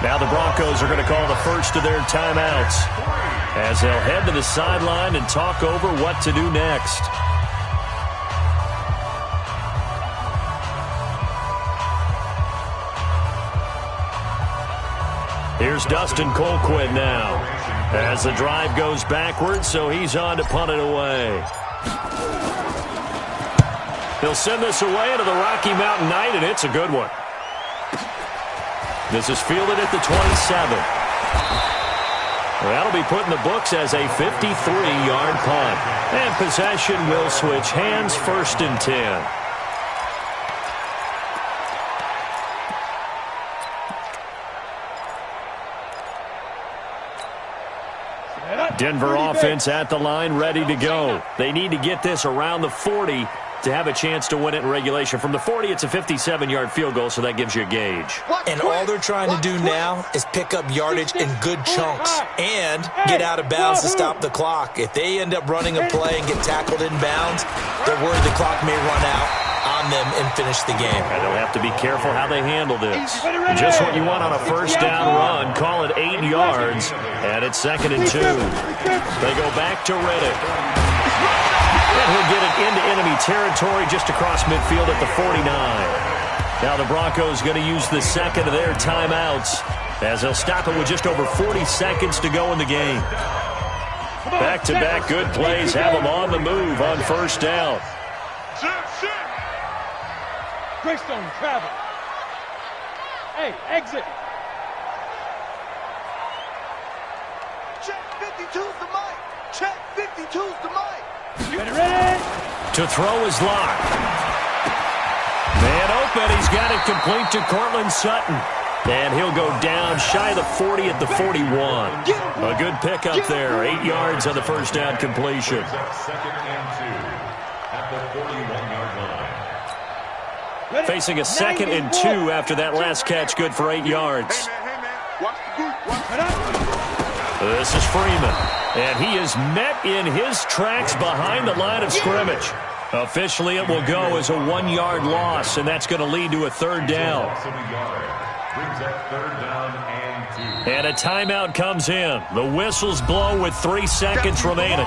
Now the Broncos are going to call the first of their timeouts as they'll head to the sideline and talk over what to do next. Here's Dustin Colquitt now as the drive goes backwards, so he's on to punt it away. He'll send this away into the Rocky Mountain Night, and it's a good one. This is fielded at the 27. That'll be put in the books as a 53-yard punt. And possession will switch hands, 1st and 10. Denver offense at the line, ready to go. They need to get this around the 40 to have a chance to win it in regulation. From the 40, it's a 57-yard field goal, so that gives you a gauge. And all they're trying to do now is pick up yardage in good chunks and get out of bounds to stop the clock. If they end up running a play and get tackled in bounds, they're worried the clock may run out on them and finish the game. And they'll have to be careful how they handle this. Just what you want on a first down run. Call it 8 yards, and it's 2nd and 2. They go back to Riddick. And he'll get it into enemy territory just across midfield at the 49. Now the Broncos going to use the 2nd of their timeouts as they'll stop it with just over 40 seconds to go in the game. Back-to-back good plays have them on the move on first down. Greystone, travel. Hey, exit. Check 52's the mic. Check 52's the mic. Ready? To throw is locked. Man open, he's got it complete to Cortland Sutton. And he'll go down shy of the 40 at the 41. A good pickup there. 8 yards on the first down completion. 2nd and 2 at the 41-yard line. Facing a 2nd and 2 after that last catch, good for 8 yards. This is Freeman, and he is met in his tracks behind the line of scrimmage. Officially, it will go as a 1-yard loss, and that's going to lead to a 3rd down. And a timeout comes in. The whistles blow with 3 seconds remaining.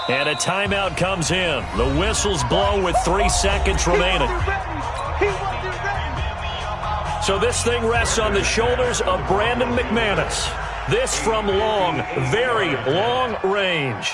And a timeout comes in. The whistles blow with 3 seconds remaining. So this thing rests on the shoulders of Brandon McManus. This from long, very long range.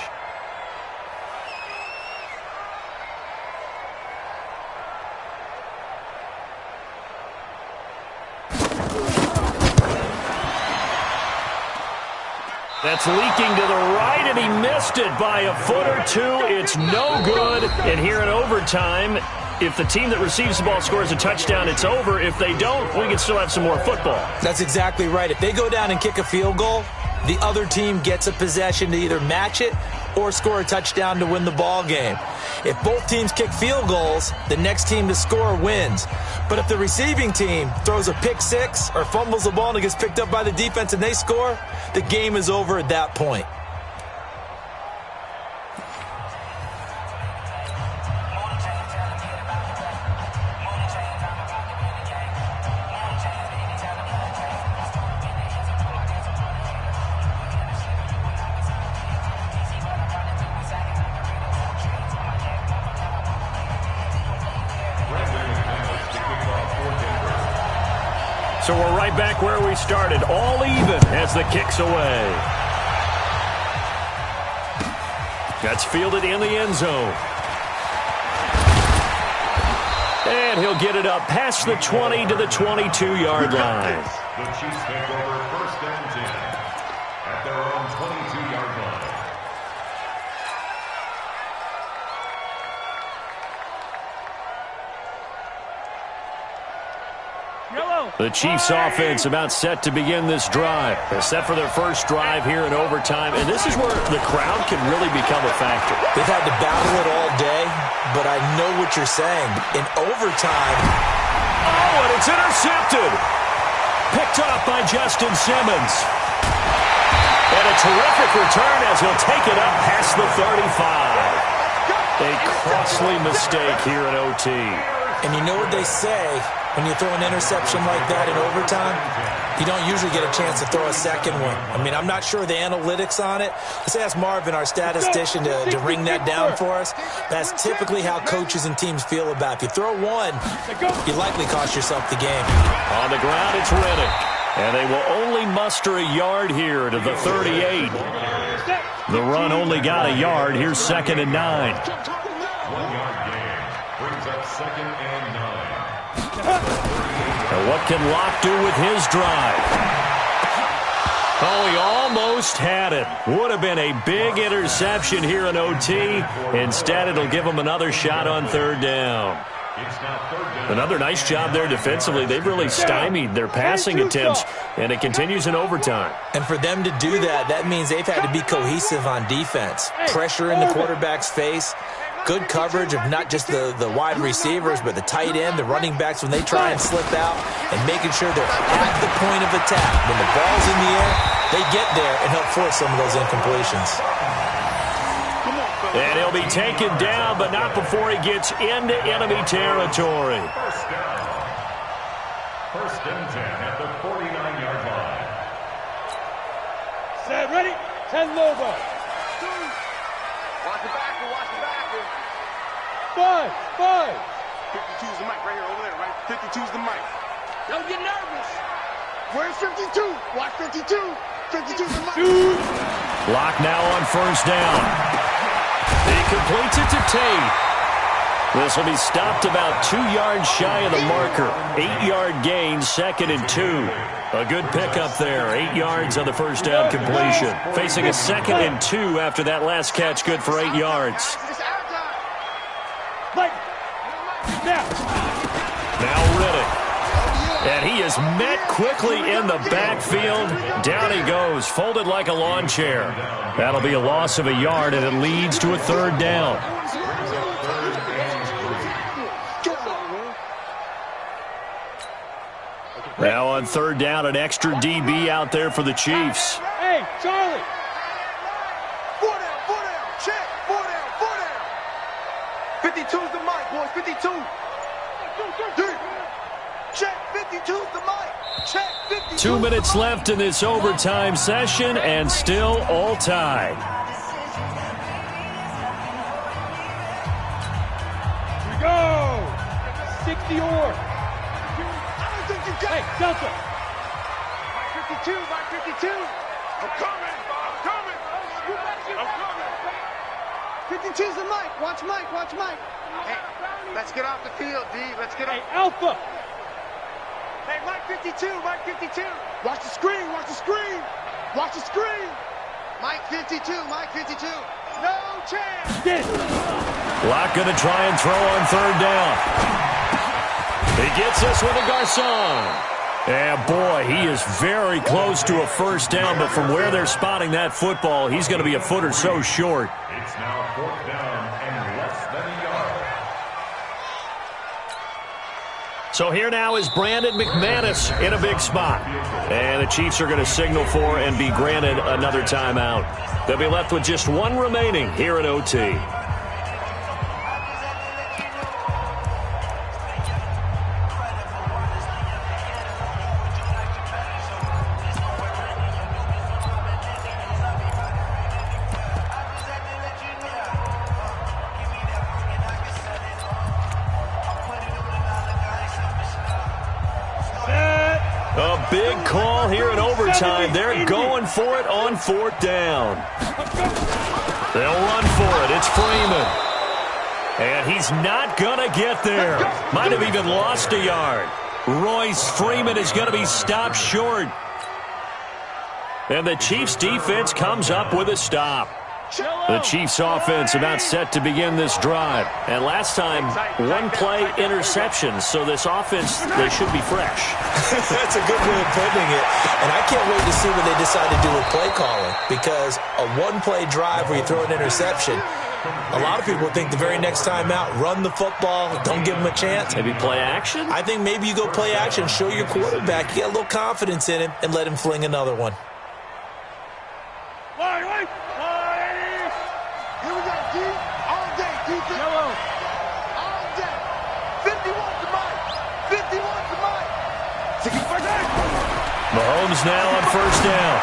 That's leaking to the right, and he missed it by a foot or two. It's no good. And here in overtime, if the team that receives the ball scores a touchdown, it's over. If they don't, we can still have some more football. That's exactly right. If they go down and kick a field goal, the other team gets a possession to either match it or score a touchdown to win the ball game. If both teams kick field goals, the next team to score wins. But if the receiving team throws a pick six or fumbles the ball and it gets picked up by the defense and they score, the game is over at that point. So we're right back where we started, all even as the kick's away. That's fielded in the end zone. And he'll get it up past the 20 to the 22-yard line. The Chiefs take over first and 10 at their own 22-yard line. The Chiefs offense about set to begin this drive, set for their first drive here in overtime. And this is where the crowd can really become a factor. They've had to battle it all day, but I know what you're saying. In overtime... Oh, and it's intercepted. Picked off by Justin Simmons. And a terrific return as he'll take it up past the 35. A costly mistake here in OT. And you know what they say, when you throw an interception like that in overtime, you don't usually get a chance to throw a second one. I mean, I'm not sure the analytics on it. Let's ask Marvin, our statistician, to ring that down for us. That's typically how coaches and teams feel about it. If you throw one, you likely cost yourself the game. On the ground, it's Reddick. And they will only muster a yard here to the 38. The run only got a yard. Here's 2nd and 9. 1-yard gain brings up 2nd and 9. And what can Locke do with his drive? Oh, he almost had it. Would have been a big interception here in OT. Instead, it'll give him another shot on 3rd down. Another nice job there defensively. They've really stymied their passing attempts, and it continues in overtime. And for them to do that, that means they've had to be cohesive on defense. Pressure in the quarterback's face. Good coverage of not just the wide receivers, but the tight end, the running backs when they try and slip out, and making sure they're at the point of attack. When the ball's in the air, they get there and help force some of those incompletions. And he'll be taken down, but not before he gets into enemy territory. First and 10 at the 49-yard line. Set, ready? 10 Lobo. Watch the backer, watch the backer. 5. 52's the mic right here, over there, right? 52's the mic. Don't get nervous. Where's 52? Watch 52. 52's the mic. Locke now on 1st down. He completes it to Tate. This will be stopped about 2 yards shy of the marker. 8-yard gain, 2nd and 2. A good pickup there. 8 yards on the first down completion. Facing a 2nd and 2 after that last catch, good for 8 yards. Now Riddick. And he is met quickly in the backfield. Down he goes, folded like a lawn chair. That'll be a loss of a yard, and it leads to a 3rd down. Now on 3rd down, an extra DB out there for the Chiefs. Hey, Charlie. 4 down, check, 4 down. 52's the mic, boys, 52. Check, 52's the mic. Check, 52. 2 minutes left in this overtime session, and still all tied. Here we go. 60 or. Hey, Delta. Mike 52, Mike 52. I'm coming. 52's the mic. Watch Mike. Hey, let's get off the field, D. Let's get off. Hey, Alpha. Hey, Mike 52. Watch the screen. Mike 52. No chance. Get. Locke going to try and throw on 3rd down. He gets this one to Garcon. And boy, he is very close to a 1st down, but from where they're spotting that football, he's going to be a foot or so short. It's now 4th down and less than a yard. So here now is Brandon McManus in a big spot. And the Chiefs are going to signal for and be granted another timeout. They'll be left with just 1 remaining here at OT. big call here in overtime. They're going for it on 4th down. They'll run for it. It's Freeman. And he's not going to get there. Might have even lost a yard. Royce Freeman is going to be stopped short. And the Chiefs defense comes up with a stop. The Chiefs offense about set to begin this drive. And last time, one-play interceptions. So this offense, they should be fresh. That's a good way of putting it. And I can't wait to see what they decide to do with play calling. Because a one-play drive where you throw an interception, a lot of people think the very next time out, run the football, don't give them a chance. Maybe play action? I think maybe you go play action, show your quarterback, you get a little confidence in him, and let him fling another one. Here we go, D. All day, defense. Yellow. All day. 51 to Mike. 51 to Mike. Mahomes now on 1st down.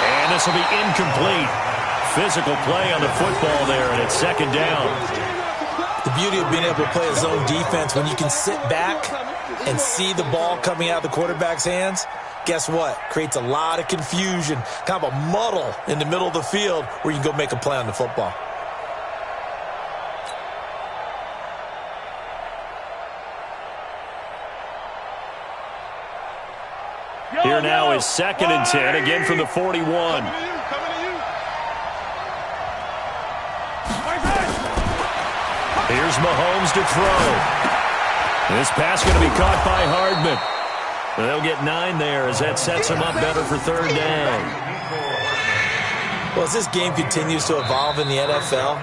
And this will be incomplete. Physical play on the football there, and it's 2nd down. The beauty of being able to play a zone defense, when you can sit back and see the ball coming out of the quarterback's hands, guess what? Creates a lot of confusion, kind of a muddle in the middle of the field where you can go make a play on the football. Here now is 2nd and 10, again from the 41. Here's Mahomes to throw. This pass going to be caught by Hardman. They'll get 9 there as that sets them up better for 3rd down. Well, as this game continues to evolve in the NFL,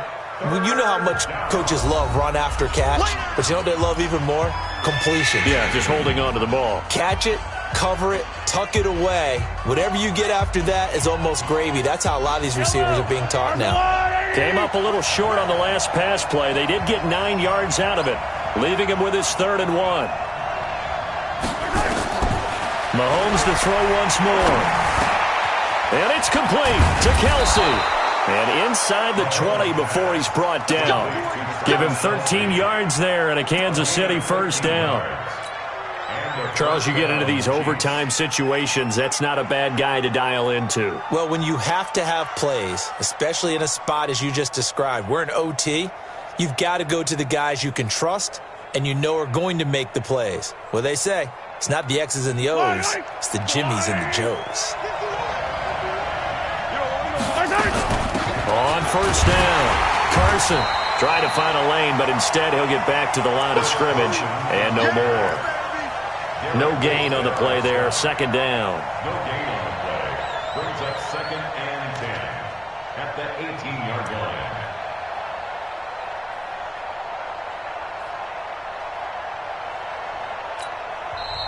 you know how much coaches love run after catch, but you know what they love even more? Completion. Yeah, just holding on to the ball. Catch it, cover it, tuck it away. Whatever you get after that is almost gravy. That's how a lot of these receivers are being taught now. Came up a little short on the last pass play. They did get 9 yards out of it, leaving him with his 3rd and 1. Mahomes to throw once more. And it's complete to Kelsey. And inside the 20 before he's brought down. Give him 13 yards there and a Kansas City 1st down. Charles, you get into these overtime situations, that's not a bad guy to dial into. Well, when you have to have plays, especially in a spot as you just described, we're in OT, you've got to go to the guys you can trust and you know are going to make the plays. Well, they say, it's not the X's and the O's, it's the Jimmies and the Joes. On 1st down, Carson trying to find a lane, but instead he'll get back to the line of scrimmage and no more. No gain on the play there, 2nd down. No gain on the play. Brings up 2nd and 10 at the 18-yard line.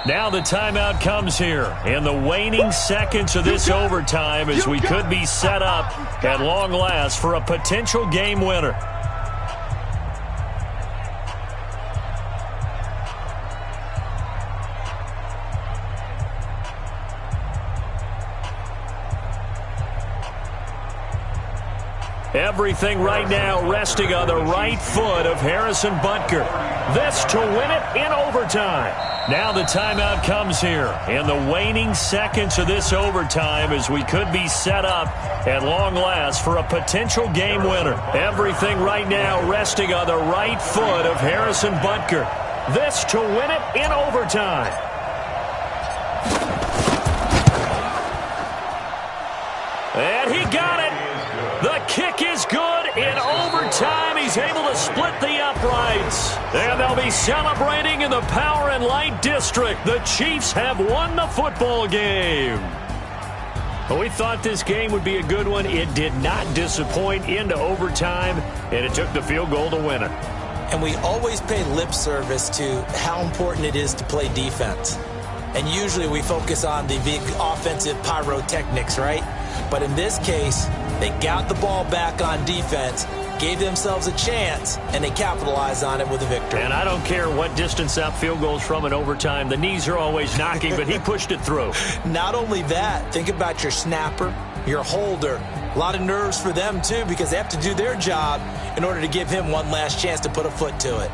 Now the timeout comes here in the waning seconds of this overtime as we could be set up at long last for a potential game winner. Everything right now resting on the right foot of Harrison Butker. This to win it in overtime. Now the timeout comes here in the waning seconds of this overtime as we could be set up at long last for a potential game winner. Everything right now resting on the right foot of Harrison Butker. This to win it in overtime. And he got it. The kick is good in overtime. He's able to split the uprights. And they'll be celebrating in the Power and Light District. The Chiefs have won the football game. Well, we thought this game would be a good one. It did not disappoint into overtime, and it took the field goal to win it. And we always pay lip service to how important it is to play defense. And usually we focus on the big offensive pyrotechnics, right? But in this case, they got the ball back on defense, gave themselves a chance, and they capitalized on it with a victory. And I don't care what distance that field goes from in overtime. The knees are always knocking, but he pushed it through. Not only that, think about your snapper, your holder. A lot of nerves for them, too, because they have to do their job in order to give him one last chance to put a foot to it.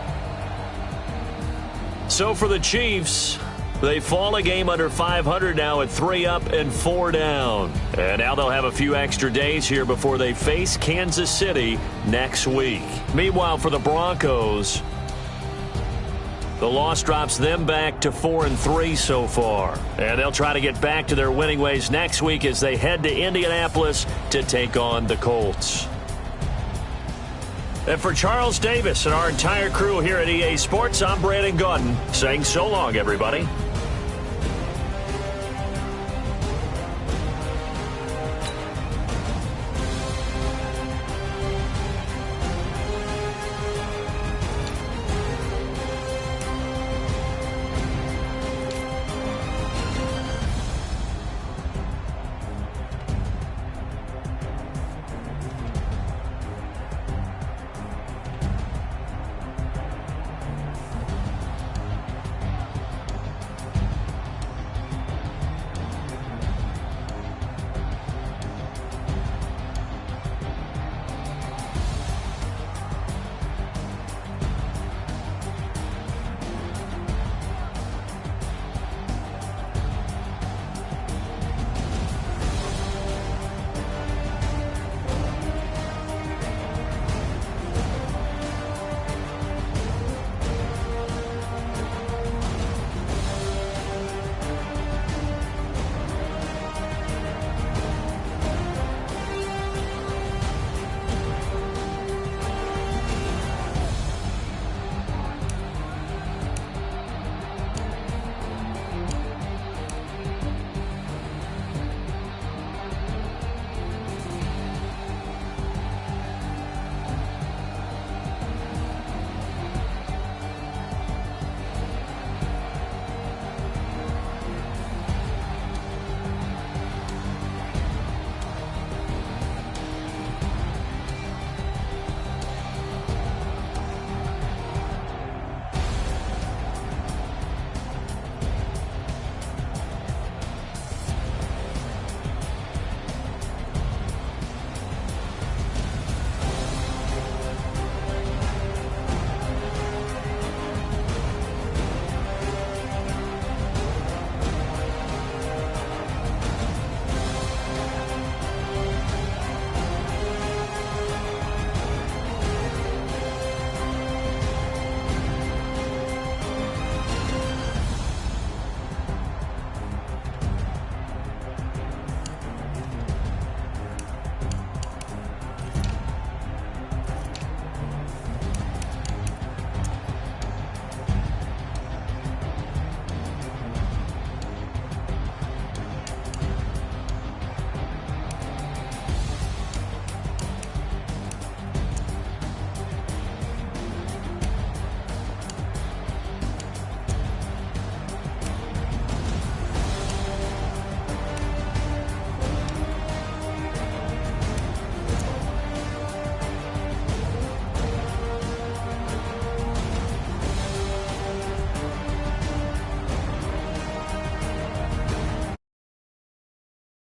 So for the Chiefs, They fall a game under 500 now at 3 up and 4 down. And now they'll have a few extra days here before they face Kansas City next week. Meanwhile, for the Broncos, the loss drops them back to 4-3 so far. And they'll try to get back to their winning ways next week as they head to Indianapolis to take on the Colts. And for Charles Davis and our entire crew here at EA Sports, I'm Brandon Gaudin saying so long, everybody.